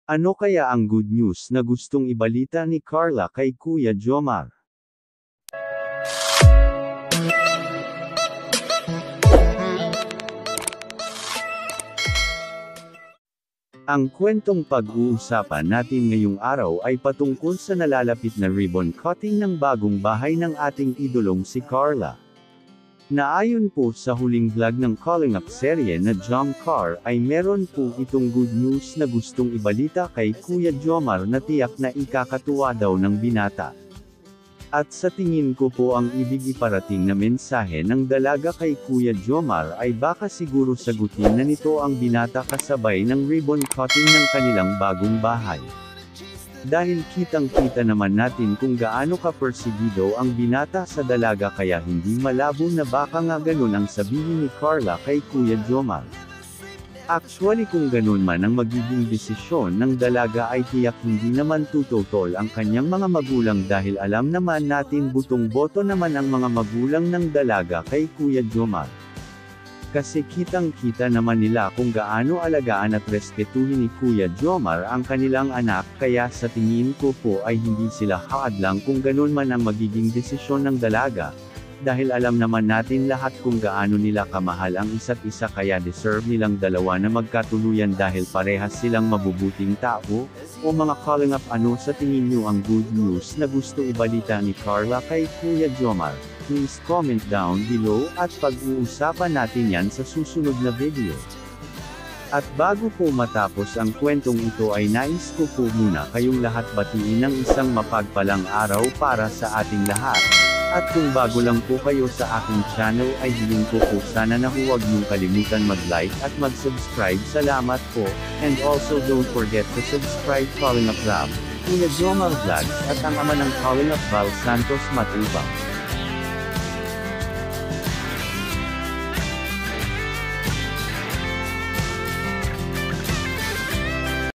Ano kaya ang good news na gustong ibalita ni Carla kay Kuya Jomar? Ang kwentong pag-uusapan natin ngayong araw ay patungkol sa nalalapit na ribbon cutting ng bagong bahay ng ating idolong si Carla. Naayon po sa huling vlog ng Calling Up serye na Jom Car ay meron po itong good news na gustong ibalita kay Kuya Jomar na tiyak na ikakatuwa daw ng binata. At sa tingin ko po ang ibig iparating na mensahe ng dalaga kay Kuya Jomar ay baka siguro sagutin na nito ang binata kasabay ng ribbon cutting ng kanilang bagong bahay. Dahil kitang-kita naman natin kung gaano ka-persigido ang binata sa dalaga kaya hindi malabo na baka nga ganun ang sabihin ni Carla kay Kuya Jomar. Actually kung ganun man ang magiging desisyon ng dalaga ay tiyak hindi naman tututol ang kanyang mga magulang dahil alam naman natin butong-boto naman ang mga magulang ng dalaga kay Kuya Jomar. Kasi kitang-kita naman nila kung gaano alagaan at respetuhin ni Kuya Jomar ang kanilang anak kaya sa tingin ko po ay hindi sila haadlang kung ganun man ang magiging desisyon ng dalaga. Dahil alam naman natin lahat kung gaano nila kamahal ang isa't isa kaya deserve nilang dalawa na magkatuluyan dahil parehas silang mabubuting tao, o mga calling up ano sa tingin nyo ang good news na gusto ibalita ni Carla kay Kuya Jomar? Please comment down below at pag-uusapan natin yan sa susunod na video. At bago po matapos ang kwentong ito ay nais ko po muna kayong lahat batiin ng isang mapagpalang araw para sa ating lahat. At kung bago lang po kayo sa aking channel ay hiling ko po sana na huwag niyong kalimutan mag-like at mag-subscribe. Salamat po, and also don't forget to subscribe Calling Up Rob, Kuya Jomar Vlogs at ang ama ng Calling Up Val Santos Matubang.